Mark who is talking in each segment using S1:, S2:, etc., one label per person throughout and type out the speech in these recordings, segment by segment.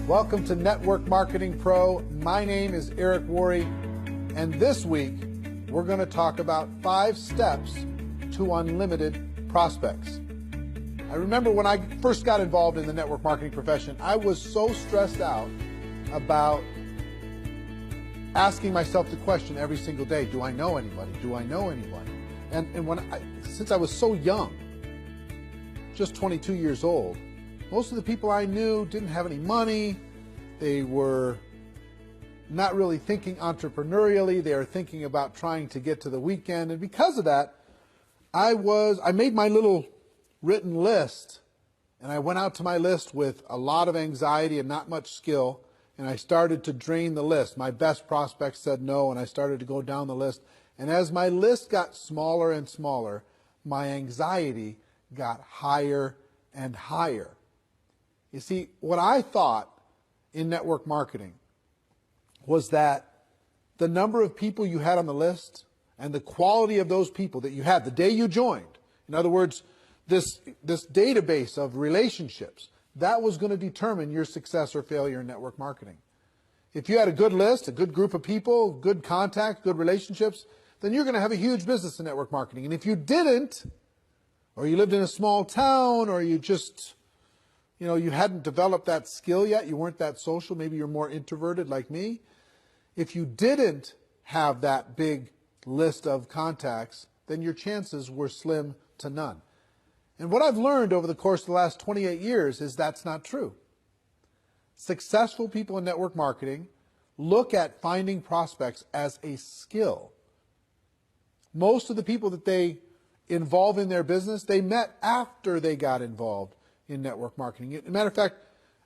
S1: Welcome to Network Marketing Pro. My name is Eric Worre, and this week we're going to talk about 5 steps to unlimited prospects. I remember when I first got involved in the network marketing profession, I was so stressed out about asking myself the question every single day, do I know anybody? Do I know anybody? And since I was so young, just 22 years old, most of the people I knew didn't have any money. They were not really thinking entrepreneurially. They were thinking about trying to get to the weekend. And because of that, I made my little written list, and I went out to my list with a lot of anxiety and not much skill, and I started to drain the list. My best prospects said no, and I started to go down the list. And as my list got smaller and smaller, my anxiety got higher and higher. You see, what I thought in network marketing was that the number of people you had on the list and the quality of those people that you had the day you joined, in other words, this database of relationships, that was going to determine your success or failure in network marketing. If you had a good list, a good group of people, good contacts, good relationships, then you're going to have a huge business in network marketing. And if you didn't, or you lived in a small town, or you just, you hadn't developed that skill yet, you weren't that social, maybe you're more introverted like me. If you didn't have that big list of contacts, then your chances were slim to none. And what I've learned over the course of the last 28 years is that's not true. Successful people in network marketing look at finding prospects as a skill. Most of the people that they involve in their business, they met after they got involved in network marketing. As a matter of fact,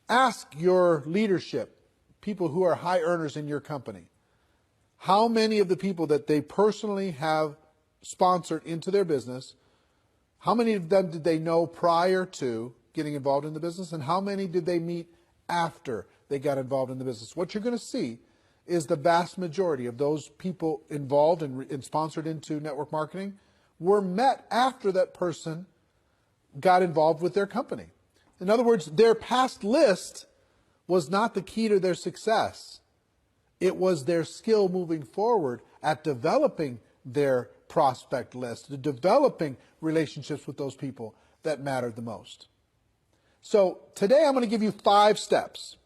S1: ask your leadership, people who are high earners in your company, how many of the people that they personally have sponsored into their business, how many of them did they know prior to getting involved in the business, and how many did they meet after they got involved in the business? What you're going to see is the vast majority of those people involved and sponsored into network marketing were met after that person got involved with their company. In other words, their past list was not the key to their success. It was their skill moving forward at developing their prospect list, developing relationships with those people that mattered the most. So today I'm going to give you 5 steps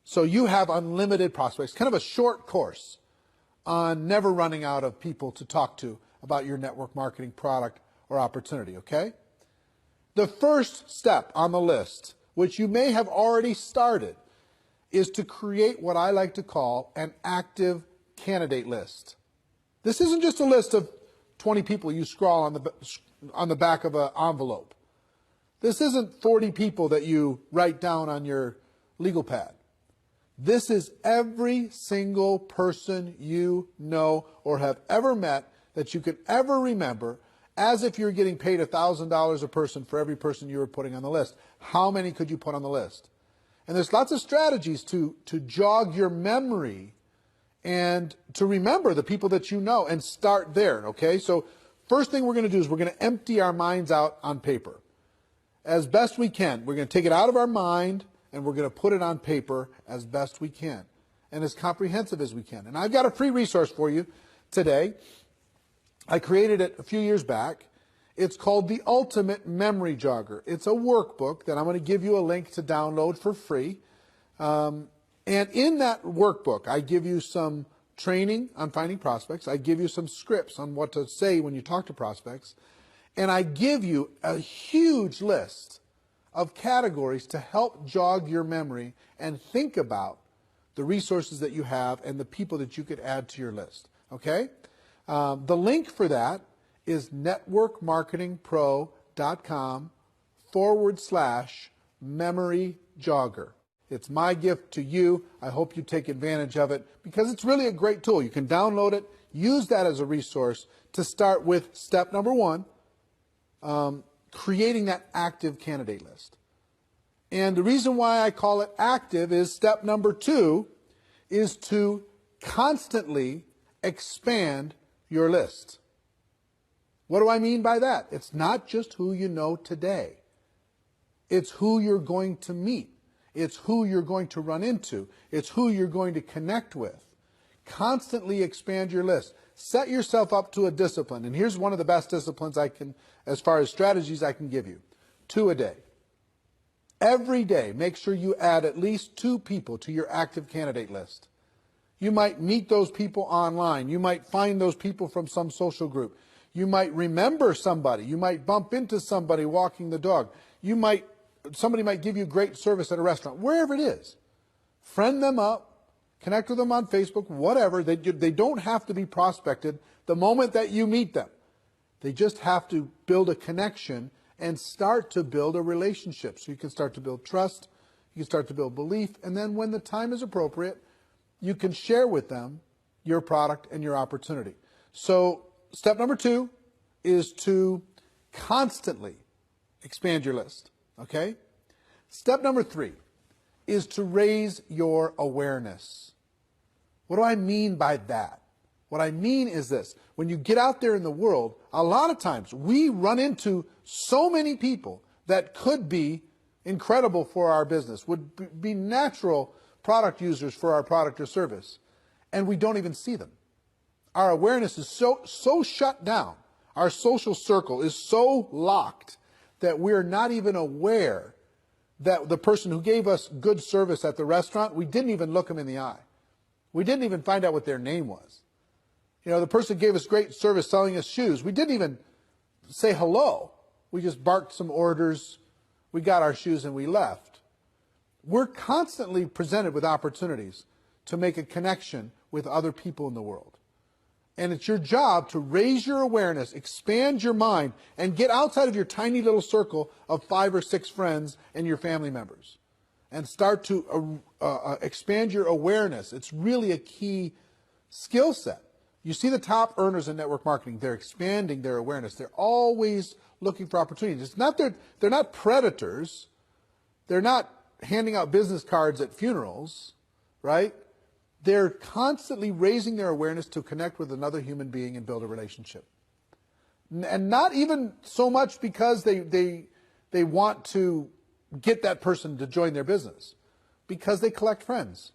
S1: so you have unlimited prospects, kind of a short course on never running out of people to talk to about your network marketing product or opportunity, okay? The first step on the list, which you may have already started, is to create what I like to call an active candidate list. This isn't just a list of 20 people you scrawl on the back of an envelope. This isn't 40 people that you write down on your legal pad. This is every single person you know or have ever met that you could ever remember, as if you're getting paid $1,000 a person for every person you were putting on the list. How many could you put on the list? And there's lots of strategies to jog your memory and to remember the people that you know and start there, okay? So first thing we're going to do is we're going to empty our minds out on paper. As best we can. We're going to take it out of our mind and we're going to put it on paper as best we can and as comprehensive as we can. And I've got a free resource for you today. I created it a few years back. It's called the Ultimate Memory Jogger. It's a workbook that I'm going to give you a link to download for free. And in that workbook, I give you some training on finding prospects. I give you some scripts on what to say when you talk to prospects. And I give you a huge list of categories to help jog your memory and think about the resources that you have and the people that you could add to your list. Okay? The link for that is networkmarketingpro.com/memory jogger. It's my gift to you. I hope you take advantage of it because it's really a great tool. You can download it, use that as a resource to start with step number 1, creating that active candidate list. And the reason why I call it active is step number 2 is to constantly expand your list. What do I mean by that? It's not just who you know today. It's who you're going to meet. It's who you're going to run into. It's who you're going to connect with. Constantly expand your list. Set yourself up to a discipline. And here's one of the best disciplines I can, as far as strategies I can give you. 2 a day. Every day, make sure you add at least 2 people to your active candidate list. You might meet those people online. You might find those people from some social group. You might remember somebody. You might bump into somebody walking the dog. Somebody might give you great service at a restaurant, wherever it is. Friend them up, connect with them on Facebook, whatever. They don't have to be prospected the moment that you meet them. They just have to build a connection and start to build a relationship. So you can start to build trust, you can start to build belief, and then when the time is appropriate, you can share with them your product and your opportunity. So step number 2 is to constantly expand your list, okay? Step number 3 is to raise your awareness. What do I mean by that? What I mean is this. When you get out there in the world, a lot of times we run into so many people that could be incredible for our business, would be natural product users for our product or service, and we don't even see them. Our awareness is so shut down. Our social circle is so locked that we're not even aware that the person who gave us good service at the restaurant, we didn't even look them in the eye. We didn't even find out what their name was. You know, the person gave us great service selling us shoes. We didn't even say hello. We just barked some orders. We got our shoes and we left. We're constantly presented with opportunities to make a connection with other people in the world. And it's your job to raise your awareness, expand your mind, and get outside of your tiny little circle of 5 or 6 friends and your family members. And start to expand your awareness. It's really a key skill set. You see the top earners in network marketing, they're expanding their awareness. They're always looking for opportunities. It's not they're not predators. They're not handing out business cards at funerals, right? They're constantly raising their awareness to connect with another human being and build a relationship. And not even so much because they want to get that person to join their business, because they collect friends.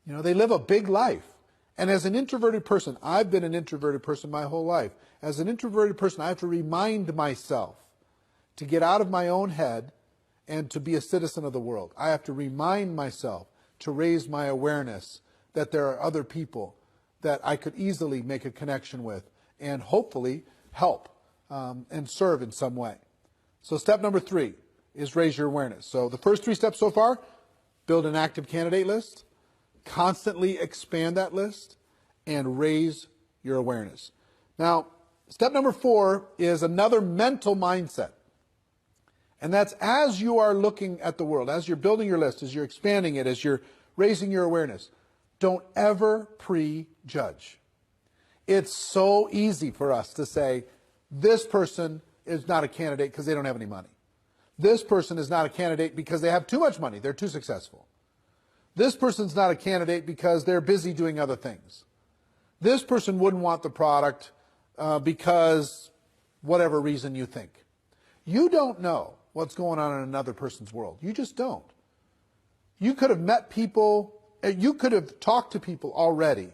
S1: You know, they live a big life. And as an introverted person, I've been an introverted person my whole life. As an introverted person, I have to remind myself to get out of my own head and to be a citizen of the world. I have to remind myself to raise my awareness that there are other people that I could easily make a connection with and hopefully help and serve in some way. So step number 3 is raise your awareness. So the first 3 steps so far: build an active candidate list, constantly expand that list, and raise your awareness. Now, step number 4 is another mental mindset. And that's as you are looking at the world, as you're building your list, as you're expanding it, as you're raising your awareness, don't ever prejudge. It's so easy for us to say, this person is not a candidate because they don't have any money. This person is not a candidate because they have too much money. They're too successful. This person's not a candidate because they're busy doing other things. This person wouldn't want the product because whatever reason you think. You don't know what's going on in another person's world. You just don't. You could have met people, you could have talked to people already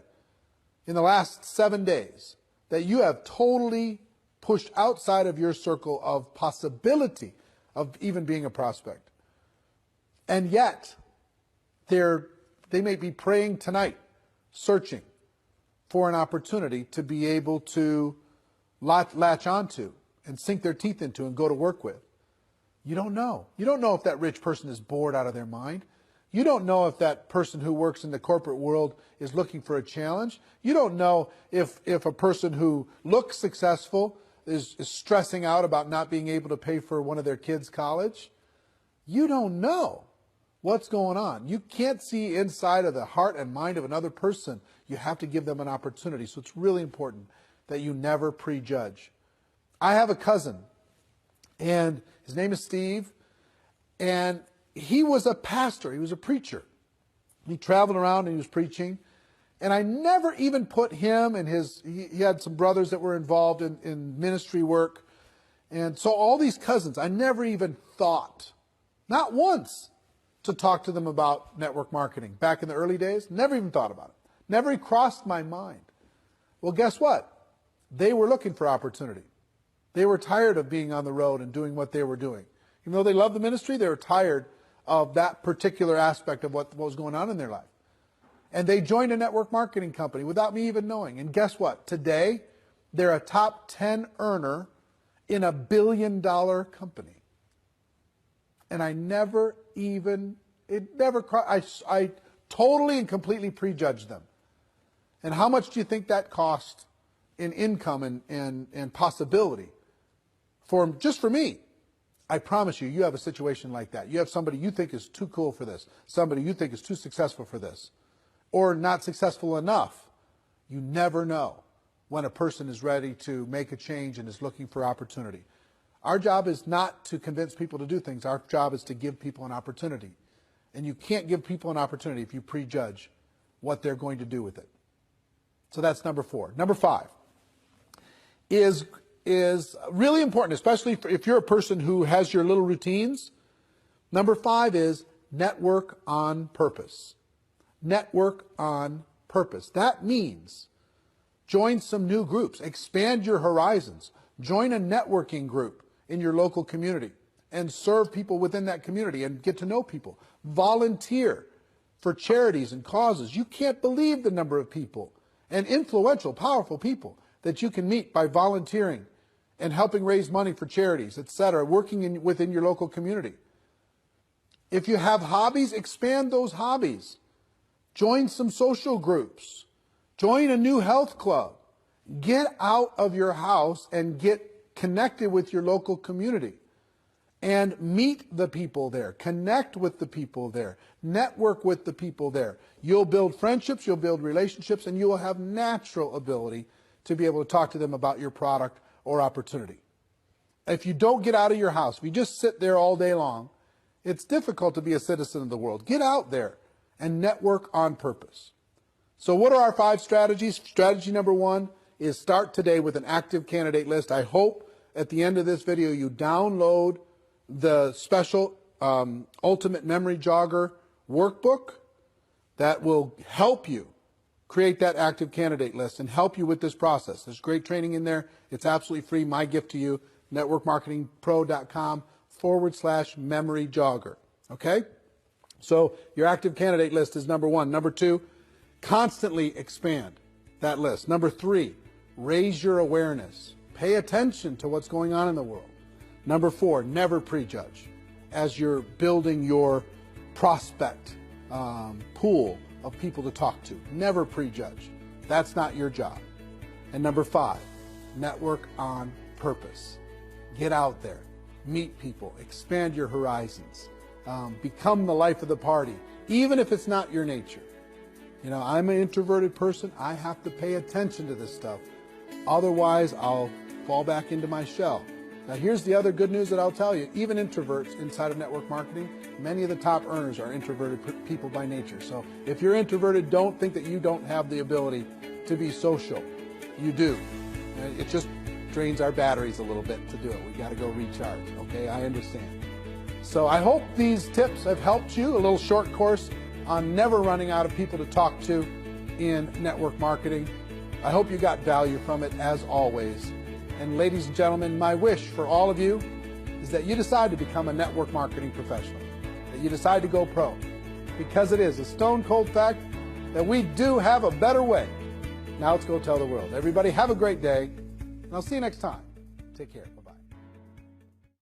S1: in the last 7 days that you have totally pushed outside of your circle of possibility of even being a prospect. And yet, they may be praying tonight, searching for an opportunity to be able to latch onto and sink their teeth into and go to work with. You don't know. You don't know if that rich person is bored out of their mind. You don't know if that person who works in the corporate world is looking for a challenge. You don't know if a person who looks successful is stressing out about not being able to pay for one of their kids' college. You don't know what's going on. You can't see inside of the heart and mind of another person. You have to give them an opportunity. So it's really important that you never prejudge. I have a cousin, and his name is Steve, and he was a pastor. He was a preacher. He traveled around and he was preaching. And I never even put him and he had some brothers that were involved in ministry work. And so all these cousins, I never even thought, not once, to talk to them about network marketing. Back in the early days, never even thought about it. Never crossed my mind. Well, guess what? They were looking for opportunity. They were tired of being on the road and doing what they were doing. Even though they loved the ministry, they were tired of that particular aspect of what was going on in their life. And they joined a network marketing company without me even knowing. And guess what? Today, they're a top 10 earner in $1 billion company. And I totally and completely prejudged them. And how much do you think that cost in income and possibility just for me? I promise you, you have a situation like that. You have somebody you think is too cool for this, somebody you think is too successful for this, or not successful enough. You never know when a person is ready to make a change and is looking for opportunity. Our job is not to convince people to do things. Our job is to give people an opportunity. And you can't give people an opportunity if you prejudge what they're going to do with it. So that's number 4. Number 5 is really important, especially if you're a person who has your little routines. Number 5 is network on purpose. Network on purpose. That means join some new groups, expand your horizons, join a networking group in your local community and serve people within that community and get to know people. Volunteer for charities and causes. You can't believe the number of people and influential, powerful people that you can meet by volunteering and helping raise money for charities, etc., working within your local community. If you have hobbies, expand those hobbies. Join some social groups. Join a new health club. Get out of your house and get connected with your local community. And meet the people there. Connect with the people there. Network with the people there. You'll build friendships, you'll build relationships, and you will have natural ability to be able to talk to them about your product or opportunity. If you don't get out of your house, if you just sit there all day long, it's difficult to be a citizen of the world. Get out there and network on purpose. So what are our 5 strategies? Strategy number 1 is start today with an active candidate list. I hope at the end of this video you download the special Ultimate Memory Jogger workbook that will help you create that active candidate list and help you with this process. There's great training in there. It's absolutely free. My gift to you, networkmarketingpro.com/memory jogger. Okay? So your active candidate list is number 1. Number 2, constantly expand that list. Number 3, raise your awareness. Pay attention to what's going on in the world. Number 4, never prejudge as you're building your prospect pool of people to talk to. Never prejudge. That's not your job. And number 5, network on purpose. Get out there, meet people, expand your horizons, become the life of the party, even if it's not your nature. You know, I'm an introverted person. I have to pay attention to this stuff. Otherwise, I'll fall back into my shell. Now, here's the other good news that I'll tell you. Even introverts inside of network marketing, many of the top earners are introverted people by nature. So if you're introverted, don't think that you don't have the ability to be social. You do. It just drains our batteries a little bit to do it. We got to go recharge, okay? I understand. So I hope these tips have helped you. A little short course on never running out of people to talk to in network marketing. I hope you got value from it, as always. And ladies and gentlemen, my wish for all of you is that you decide to become a network marketing professional, that you decide to go pro, because it is a stone cold fact that we do have a better way. Now let's go tell the world. Everybody have a great day, and I'll see you next time. Take care.